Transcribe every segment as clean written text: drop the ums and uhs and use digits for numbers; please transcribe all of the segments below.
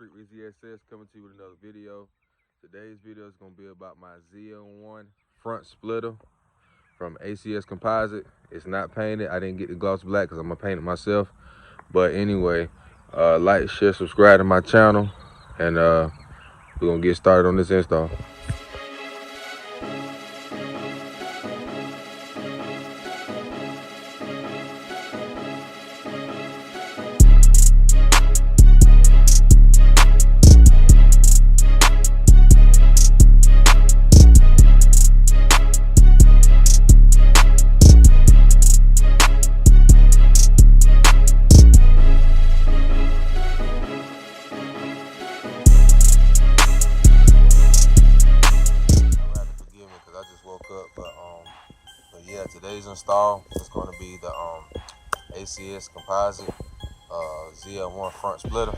Street ZSS coming to you with another video. Today's video is going to be about my ZL1 front splitter from ACS Composite. It's not painted. I didn't get the gloss black because I'm going to paint it myself. But anyway, like, share, subscribe to my channel, and we're going to get started on this install. But yeah, today's install is going to be the ACS Composite ZL1 front splitter.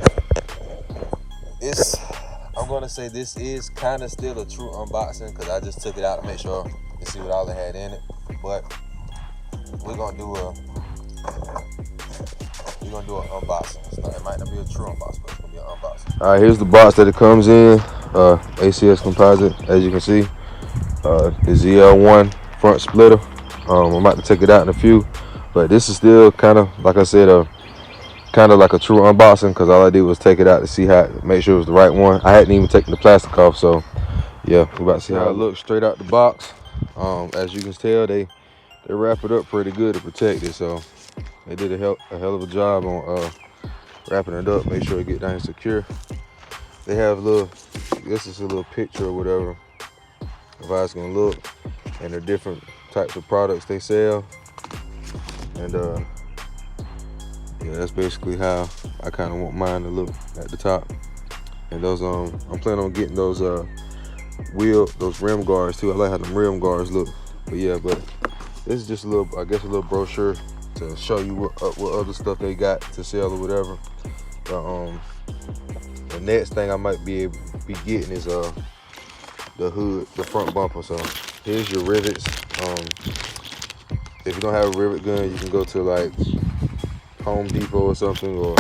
I'm going to say this is kind of still a true unboxing because I just took it out to make sure to see what all it had in it. But we're gonna do an unboxing. It might not be a true unboxing, but it's gonna be an unboxing. All right, here's the box that it comes in. ACS Composite, as you can see, the ZL1 front splitter. I'm about to take it out in a few, but this is still kind of, like I said, kind of like a true unboxing because all I did was take it out to see make sure it was the right one. I hadn't even taken the plastic off, so yeah, we're about to see how it looks straight out the box. As you can tell, they wrap it up pretty good to protect it, so they did a hell of a job on wrapping it up, make sure it get down secure. They have this is a little picture or whatever of how it's gonna look and the different types of products they sell, and yeah, that's basically how I kind of want mine to look at the top. And those I'm planning on getting those rim guards too. I like how them rim guards look. But yeah, but this is just a little brochure to show you what other stuff they got to sell or whatever. The next thing I might be getting is the hood, the front bumper. So here's your rivets. If you don't have a rivet gun, you can go to like Home Depot or something, or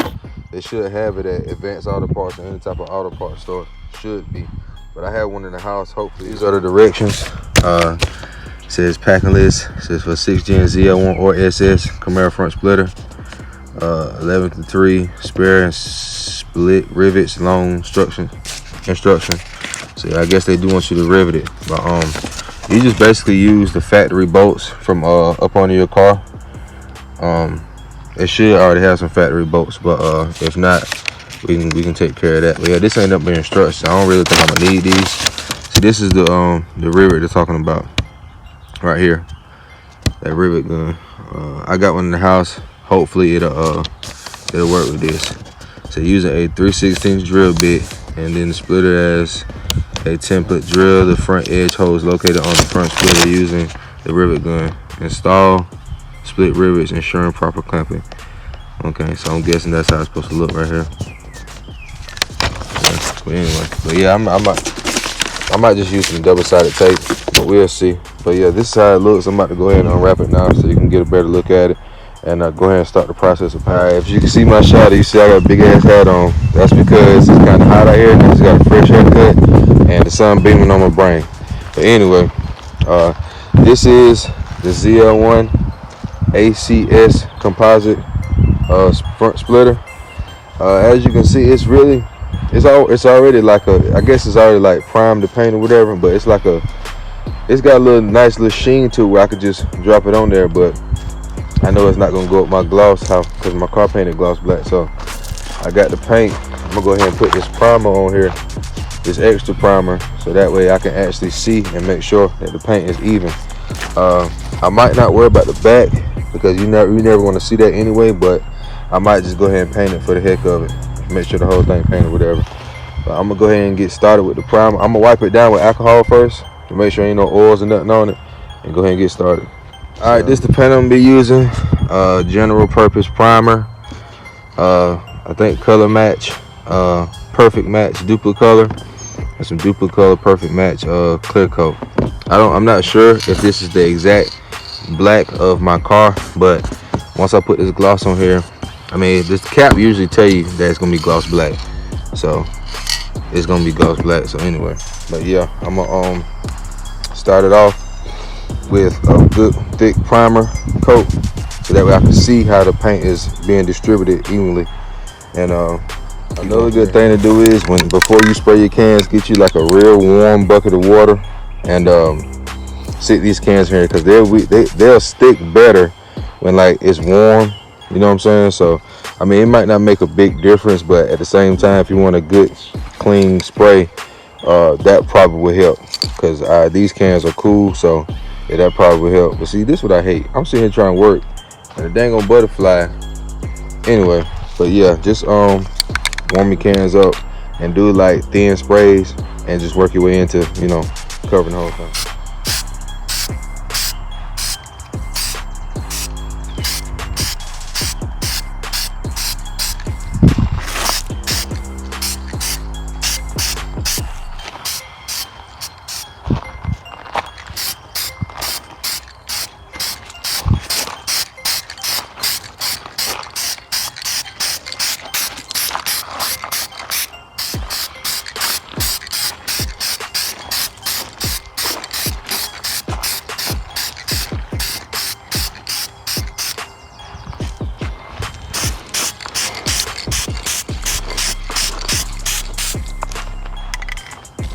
they should have it at Advanced Auto Parts or any type of auto parts store. Should be, but I have one in the house. Hopefully, these are the directions. It says packing list. It says for 6 Gen ZL1 or SS Camaro front splitter, 11-3 spare and split rivets, long instruction. So I guess they do want you to rivet it, but you just basically use the factory bolts from up under your car. It should already have some factory bolts, but if not, we can take care of that. But yeah, this ain't up being instructions. I don't really think I'm gonna need these. See, this is the rivet they're talking about right here. That rivet gun. I got one in the house. Hopefully it'll work with this. So using a 3/16 drill bit, and then the splitter as a template. Drill the front edge holes located on the front splitter using the rivet gun. Install split rivets, ensuring proper clamping. Okay, so I'm guessing that's how it's supposed to look right here. Yeah, but anyway, but yeah, I might just use some double-sided tape, but we'll see. But yeah, this is how it looks. I'm about to go ahead and unwrap it now so you can get a better look at it, and go ahead and start the process of painting. All right, if you can see my shadow, you see I got a big ass hat on. That's because it's kind of hot out here and I just got a fresh haircut and the sun beaming on my brain. But anyway, this is the ZL1 ACS Composite front splitter. As you can see, it's already like I guess it's already like primed to paint or whatever, but it's got a nice little sheen to it where I could just drop it on there. But I know it's not gonna go up my gloss because my car painted gloss black. So I got the paint. I'm gonna go ahead and put this primer on here, this extra primer, so that way I can actually see and make sure that the paint is even. I might not worry about the back because you never want to see that anyway, but I might just go ahead and paint it for the heck of it, make sure the whole thing painted, whatever. But I'm gonna go ahead and get started with the primer. I'm gonna wipe it down with alcohol first to make sure ain't no oils or nothing on it, and go ahead and get started. All right, this is the paint I'm gonna be using. General purpose primer. I think color match, perfect match, Duplicolor. And some Duplicolor perfect match, clear coat. I'm not sure if this is the exact black of my car, but once I put this gloss on here, I mean, this cap usually tell you that it's gonna be gloss black. so it's gonna be gloss black. So anyway, but yeah, I'm gonna start it off with a good thick primer coat, so that way I can see how the paint is being distributed evenly. And another good thing to do is before you spray your cans, get you like a real warm bucket of water and sit these cans here, because they'll stick better when like it's warm. You know what I'm saying? So I mean, it might not make a big difference, but at the same time, if you want a good clean spray, that probably will help, because these cans are cool. So yeah, that probably will help. But see, this is what I hate. I'm sitting here trying to work and the dang on butterfly. Anyway, but yeah, just warm your cans up and do like thin sprays and just work your way into, you know, covering the whole thing.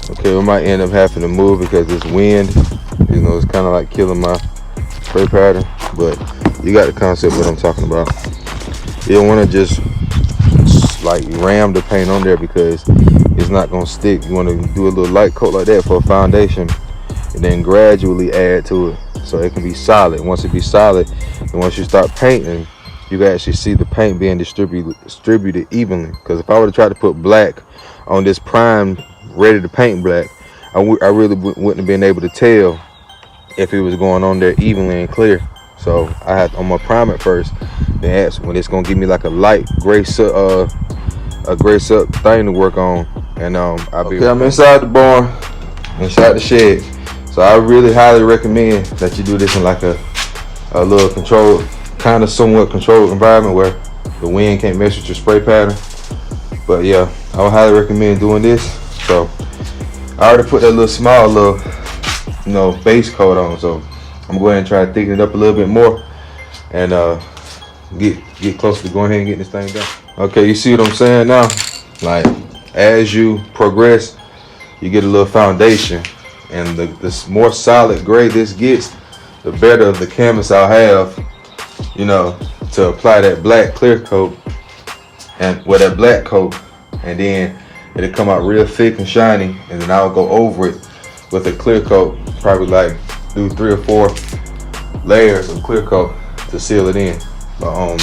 Okay, we might end up having to move because this wind, you know, it's kind of like killing my spray pattern. But you got the concept of what I'm talking about. You don't want to just like ram the paint on there, because it's not gonna stick. You want to do a little light coat like that for a foundation, and then gradually add to it so it can be solid. Once it be solid, and once you start painting, you can actually see the paint being distributed evenly. Because if I were to try to put black on this prime ready to paint black, I really wouldn't have been able to tell if it was going on there evenly and clear. So I'm gonna prime it first, then when it's gonna give me like a light gray thing to work on. And I'm inside the barn, inside the shed. So I really highly recommend that you do this in like a little controlled, kind of somewhat controlled environment where the wind can't mess with your spray pattern. But yeah, I would highly recommend doing this. So I already put that small base coat on, so I'm gonna go ahead and try to thicken it up a little bit more and get closer to going ahead and getting this thing done. Okay, you see what I'm saying now? Like, as you progress, you get a little foundation, and the more solid gray this gets, the better the canvas I'll have, you know, to apply that black clear coat and with that black coat, and then it'll come out real thick and shiny, and then I'll go over it with a clear coat, probably like do 3 or 4 layers of clear coat to seal it in. But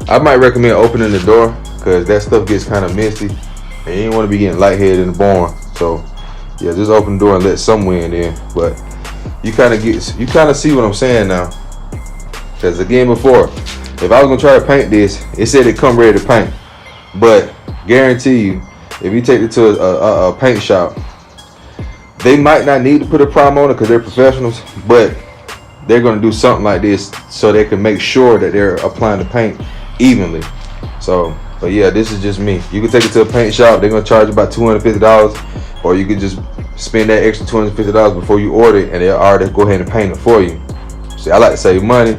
I might recommend opening the door, because that stuff gets kind of misty and you ain't want to be getting lightheaded in the barn. So yeah, just open the door and let some wind in. But you kind of see what I'm saying now. Because again, before, if I was gonna try to paint this, it said it come ready to paint, but guarantee you, if you take it to a paint shop, they might not need to put a primer on it because they're professionals, but they're going to do something like this so they can make sure that they're applying the paint evenly. So, but yeah, this is just me. You can take it to a paint shop, they're going to charge about $250, or you can just spend that extra $250 before you order it, and they'll already go ahead and paint it for you. See, I like to save money,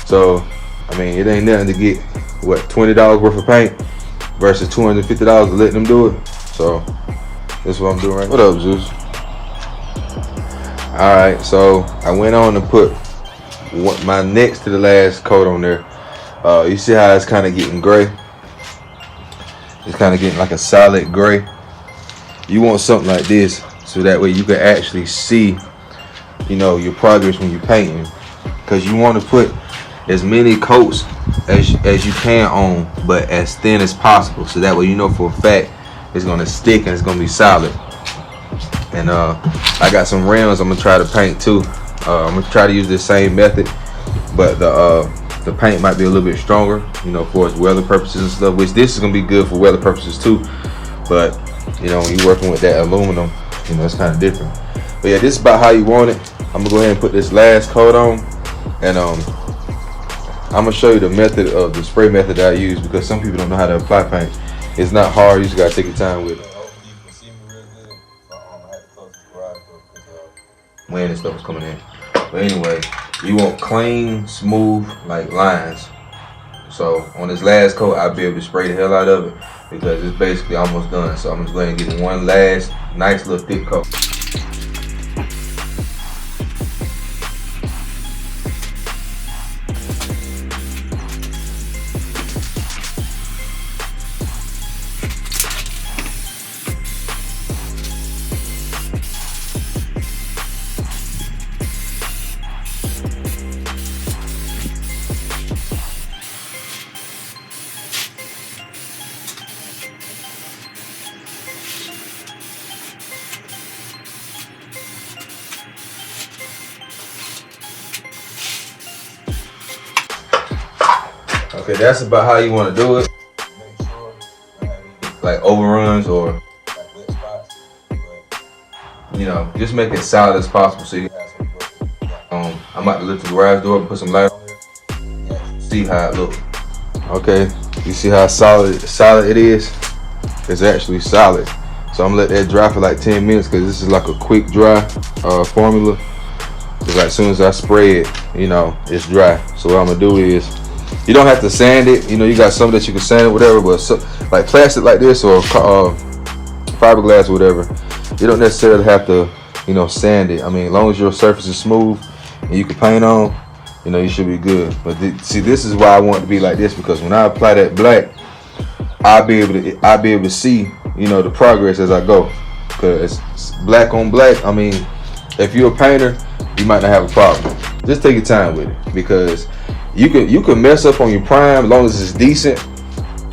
so I mean, it ain't nothing to get what, $20 worth of paint versus $250 to let them do it. So that's what I'm doing right now. What up, Zeus? Alright, so I went on to put my next to the last coat on there. You see how it's kind of getting gray? It's kind of getting like a solid gray. You want something like this, so that way you can actually see, you know, your progress when you're painting. Because you want to put as many coats as you can on, but as thin as possible, so that way you know for a fact it's going to stick and it's going to be solid. And I got some rims I'm gonna try to paint too. I'm gonna try to use the same method, but the paint might be a little bit stronger, you know, for its weather purposes and stuff, which this is gonna be good for weather purposes too. But you know, when you're working with that aluminum, you know, it's kind of different. But yeah, this is about how you want it. I'm gonna go ahead and put this last coat on, and I'm gonna show you the method of the spray method that I use, because some people don't know how to apply paint. It's not hard. You just gotta take your time with it. Hopefully you can see me real good. I had to close the garage door because Wind and stuff is coming in. But anyway, you want clean, smooth, like lines. So on this last coat, I'll be able to spray the hell out of it because it's basically almost done. So I'm just going to get one last nice little thick coat. Okay, that's about how you want to do it. make sure I have any Like overruns or, like wet spots, but you know, just make it solid as possible. So you, have some work. I'm about to lift the garage door and put some light on it. Yeah, See how it looks. Okay, you see how solid it is? It's actually solid. So I'm gonna let that dry for like 10 minutes because this is like a quick dry formula. Cause like as soon as I spray it, you know, it's dry. So what I'm gonna do is, you don't have to sand it. You know, you got some that you can sand it, whatever. But so, like plastic like this or fiberglass or whatever, you don't necessarily have to, you know, sand it. I mean, as long as your surface is smooth and you can paint on, you know, you should be good. But see, this is why I want it to be like this, because when I apply that black, I'll be able to see, you know, the progress as I go. Cause black on black, I mean, if you're a painter, you might not have a problem. Just take your time with it, because you can mess up on your prime as long as it's decent,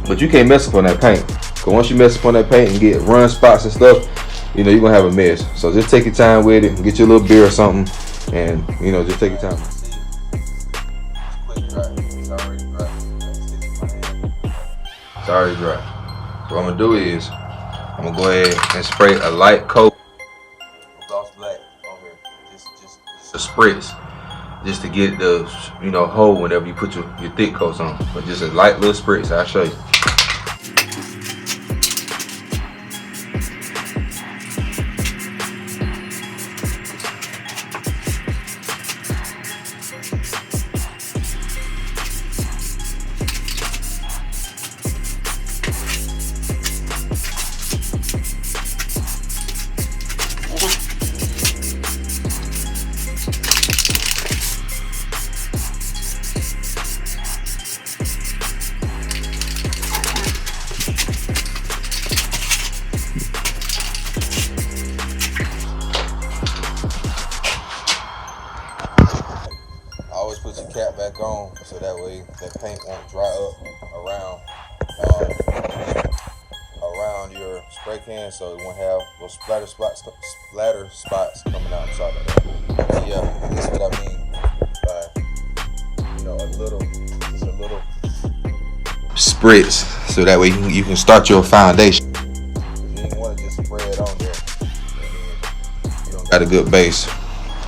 but you can't mess up on that paint. Cause once you mess up on that paint and get run spots and stuff, you know, you're gonna have a mess. So just take your time with it, get you a little beer or something, and you know, just take your time. quick dry. It's already dry. It's my hand. It's already dry. So what I'm gonna do is, I'm gonna go ahead and spray a light coat, Gloss black on here. Just a spritz, just to get the, you know, hold whenever you put your thick coats on. But just a light little spritz. I'll show you. always put your cap back on so that way that paint won't dry up around your spray can, so it won't have those splatter spots coming out. I'm sorry about that. So yeah, this is what I mean by, you know, just a little Spritz, so that way you can start your foundation. You didn't want to just spray it on there, and then you don't Got a good base.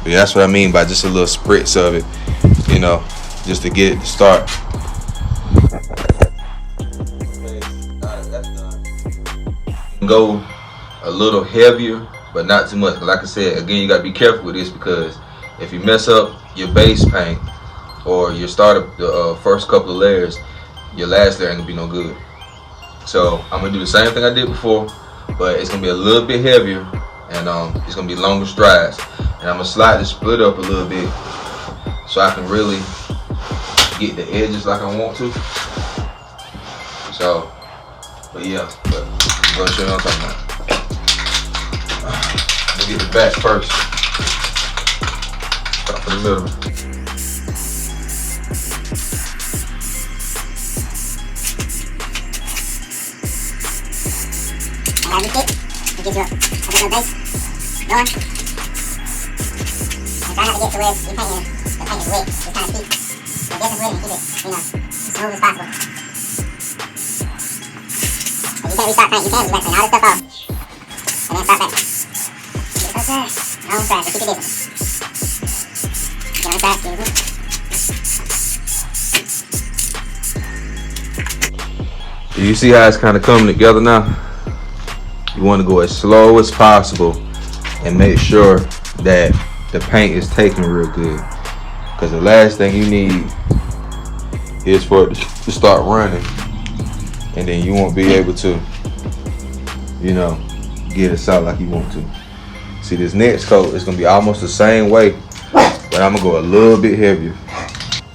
But yeah, that's what I mean by just a little spritz of it, you know, just to get it to start. That's done. Go a little heavier, but not too much. Like I said, again, you got to be careful with this, because if you mess up your base paint or you start up the first couple of layers, your last layer ain't gonna be no good. So I'm gonna do the same thing I did before, but it's gonna be a little bit heavier, and it's gonna be longer strides. And I'm gonna slide the split up a little bit so I can really get the edges like I want to. So, but yeah, I'm gonna show you what I'm talking about. Let me get the back first. Start from the middle. Have your kick, it gives you a bit of base going. And try not to get to where the paint is wet, it's kind of steep. So get this wet and keep it, you know, as smooth as possible. If you can't restart paint, you can back all this stuff off. And then start back. Get it closer, on fast, just keep it busy. Get on fast, You see how it's kind of coming together now? You want to go as slow as possible and make sure that the paint is taking real good. Because the last thing you need is for it to start running, and then you won't be able to, you know, get it out like you want to. See, this next coat is gonna be almost the same way, but I'm gonna go a little bit heavier.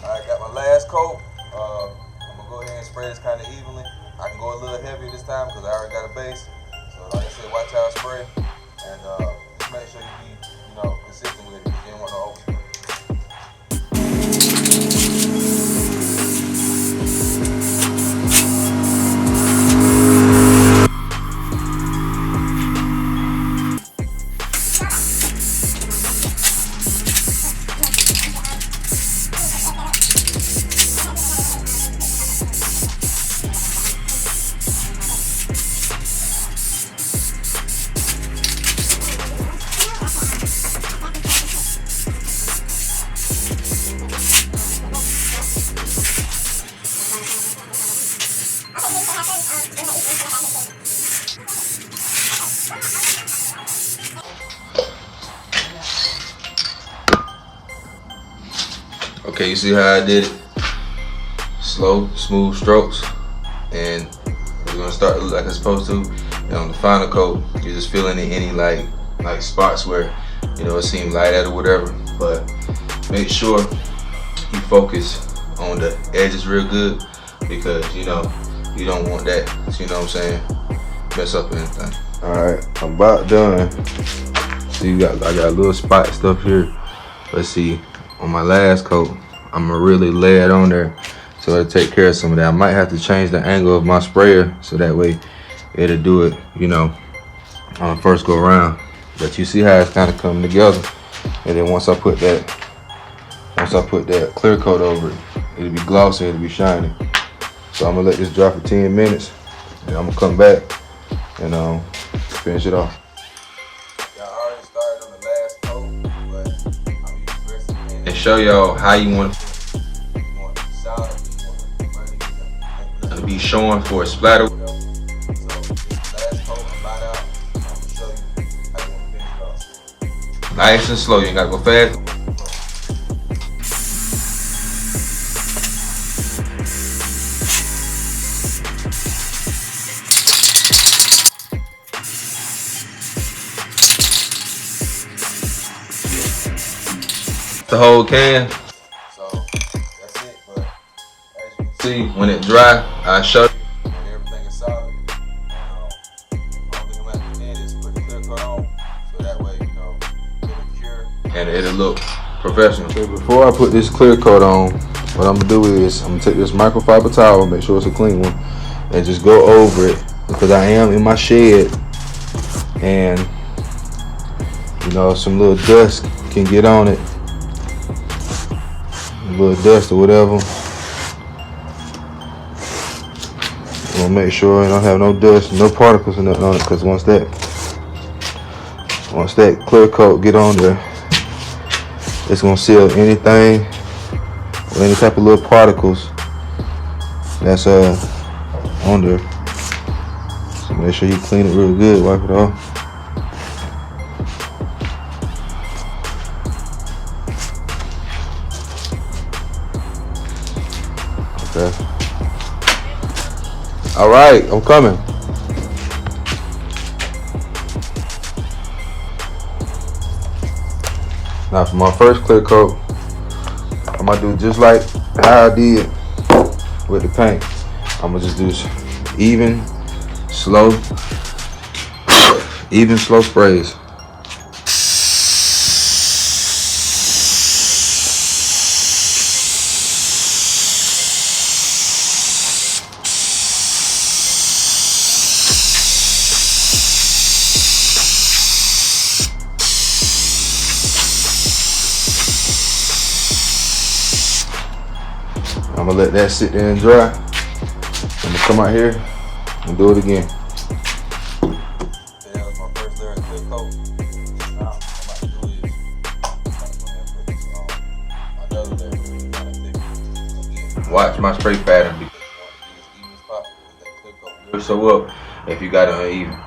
Alright, got my last coat. I'm gonna go ahead and spray this kind of evenly. I can go a little heavier this time because I already got a base. So like I said, watch how I spray, and just make sure you be, consistent with it. You don't want no overspray. Okay, you see how I did it? Slow, smooth strokes, and we're gonna start to look like it's supposed to. And on the final coat, you're just feeling any like spots where it seems light at or whatever. But make sure you focus on the edges real good, because you don't want that. You know what I'm saying? Mess up anything. All right, I'm about done. See, I got a little spot stuff here. Let's see. On my last coat, I'm gonna really lay it on there so it'll take care of some of that. I might have to change the angle of my sprayer so that way it'll do it, on the first go around. But you see how it's kind of coming together. And then once I put that clear coat over it, it'll be glossy, it'll be shiny. So I'm gonna let this dry for 10 minutes, and I'm gonna come back and finish it off. And show y'all how you want to be showing for a splatter. Nice and slow, you ain't gotta go fast. The whole can. So that's it. But as you can see, when it dry, I show you. And everything is solid. Only thing I'm gonna do is put the clear coat on, so that way it'll cure and it'll look professional. Okay, before I put this clear coat on, what I'm gonna do is I'm gonna take this microfiber towel, make sure it's a clean one, and just go over it, because I am in my shed, and some little dust can get on it. A little dust or whatever. I'm gonna make sure I don't have no dust, no particles or nothing on it, because once that clear coat get on there, it's gonna seal anything or any type of little particles that's on there. So make sure you clean it real good, wipe it off. Okay. All right, I'm coming. Now for my first clear coat, I'm gonna do just like how I did with the paint. I'm gonna just do even, slow sprays. I'm gonna let that sit there and dry. I'm gonna come out here and do it again. That was my first layer of clear coat. Now, what I'm about to do is put this on another layer, kind of thick. Again, Watch my spray pattern. you want to be as even as possible with that clear show up if you got it uneven.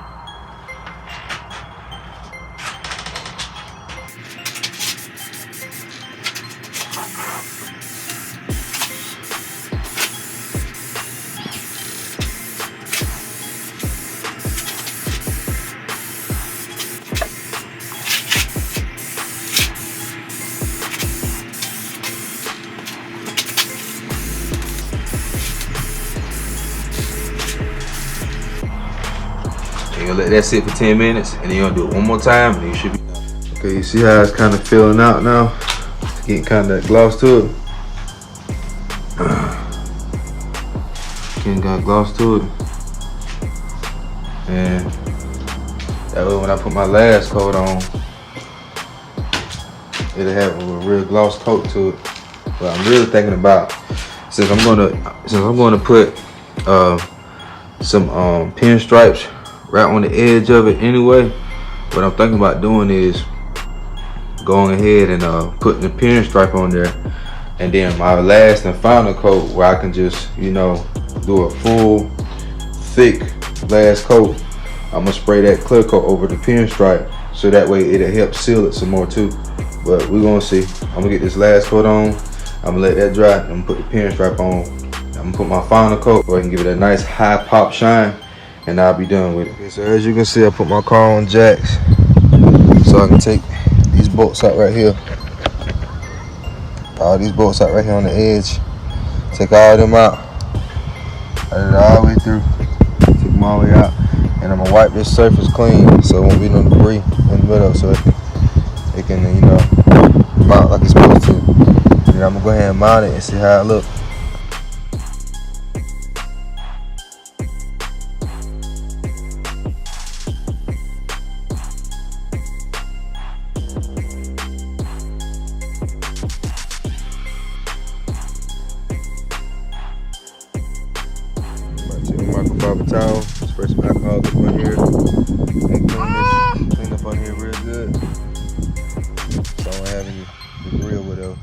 You're gonna let that sit for 10 minutes, and then you're gonna do it one more time, and you should be done. Okay, you see how it's kind of filling out now? It's getting kind of gloss to it. Getting got gloss to it. And that way when I put my last coat on, it'll have a real gloss coat to it. But I'm really thinking about, since I'm gonna put some pinstripes right on the edge of it anyway, what I'm thinking about doing is going ahead and putting the pinstripe on there, and then my last and final coat where I can just, you know, do a full thick last coat. I'm gonna spray that clear coat over the pinstripe so that way it'll help seal it some more too. But we're gonna see. I'm gonna get this last coat on, I'm gonna let that dry, I'm gonna put the pinstripe on, I'm gonna put my final coat so I can give it a nice high pop shine, and I'll be done with it. Okay, so as you can see, I put my car on jacks so I can take these bolts out right here. All these bolts out right here on the edge. Take all of them out. I did it all the way through. Take them all the way out. And I'm gonna wipe this surface clean so it won't be no debris in the middle, so it can, you know, mount like it's supposed to. And I'm gonna go ahead and mount it and see how it looks. Microfiber towel, spray some alcohol up on here, and clean up on here real good, so I don't have any debris or whatever.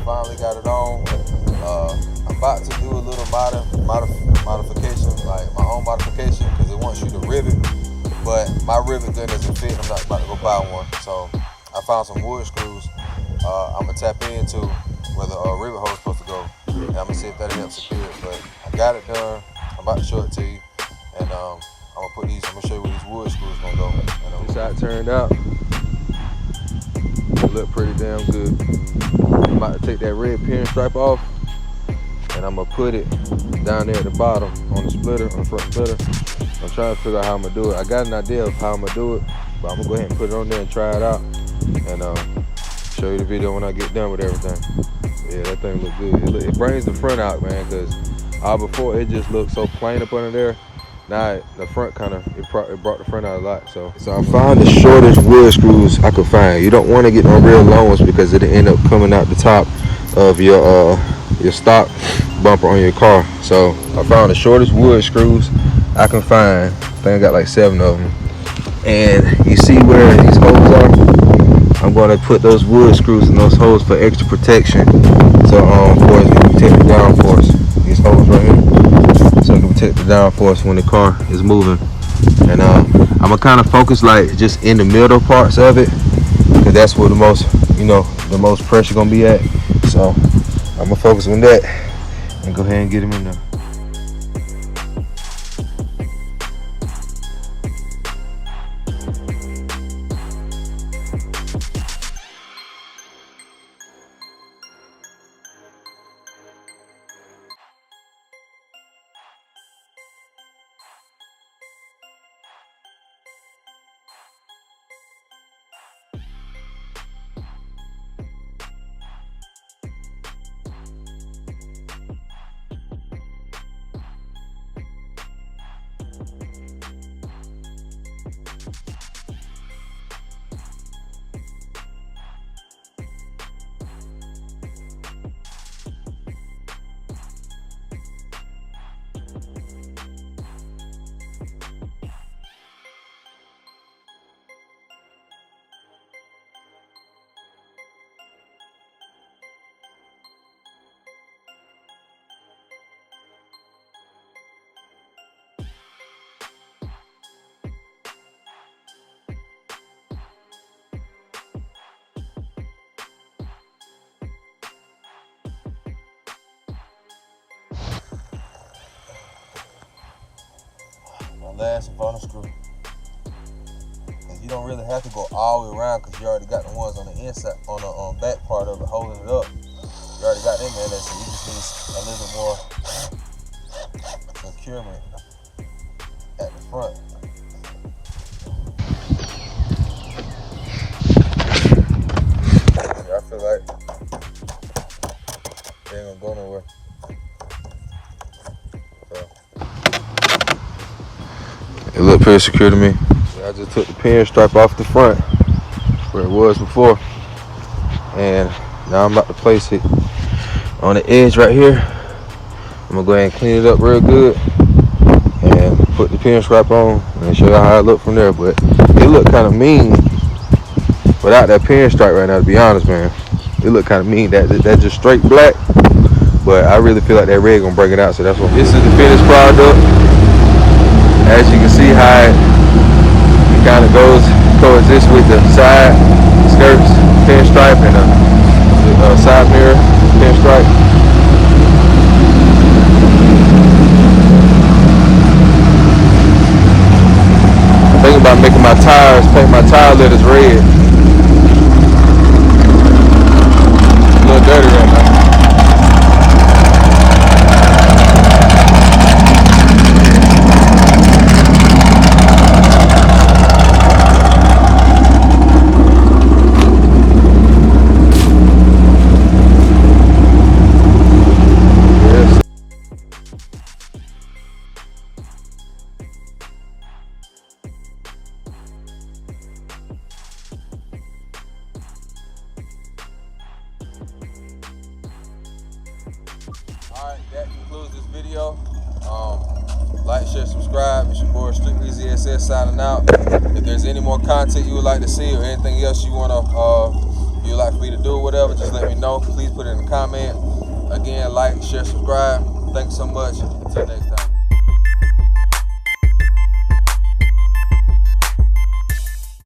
Finally got it on. I'm about to do a little modification, like my own modification, because it wants you to rivet, but my rivet gun doesn't fit. I'm not about to go buy one, so I found some wood screws. I'm gonna tap into where the rivet hole is supposed to go, and I'm gonna see if that helps secure it. But I got it done. I'm about to show it to you, and I'm gonna show you where these wood screws gonna go. And, this is how it turned out. It looked pretty damn good. I'm about to take that red pinstripe off, and I'm gonna put it down there at the bottom on the splitter, on the front splitter. I'm trying to figure out how I'm gonna do it. I got an idea of how I'm gonna do it, but I'm gonna go ahead and put it on there and try it out, and show you the video when I get done with everything. Yeah, that thing look good. It brings the front out, man, because before it just looked so plain up under there. Now the front it brought the front out a lot. So I found the shortest wood screws I could find. You don't want to get no real long ones because it'll end up coming out the top of your stock bumper on your car. So I found the shortest wood screws I can find. I think I got like 7 of them. And you see where these holes are? I'm I'm going to put those wood screws in those holes for extra protection. So for it to protect the downforce. These holes right here. So it can protect the downforce when the car is moving. And I'm gonna kind of focus like just in the middle parts of it, because that's where the most, the most pressure gonna be at. So I'm gonna focus on that and go ahead and get him in there. Last and final screw. And you don't really have to go all the way around because you already got the ones on the inside, on the back part of it holding it up. You already got them in there, so you just need a little bit more securement at the front. Yeah, I feel like they ain't gonna go nowhere. It looked pretty secure to me. I just took the pin stripe off the front where it was before, and now I'm about to place it on the edge right here. I'm gonna go ahead and clean it up real good and put the pin stripe on and show you how it looked from there. But it looked kind of mean without that pin stripe right now, to be honest, man. It looked kind of mean. That's just straight black, but I really feel like that red gonna bring it out. So that's what. This is the finished product. As you can see how it kind of coexists with the side skirts pinstripe and the side mirror pinstripe. I'm thinking about making my tires, paint my tire letters red. A little dirty right now. Alright, that concludes this video. Like, share, subscribe. It's your boy Strictly ZSS signing out. If there's any more content you would like to see or anything else you want to you'd like for me to do or whatever, just let me know. Please put it in the comment. Again, like, share, subscribe. Thanks so much. Until next time.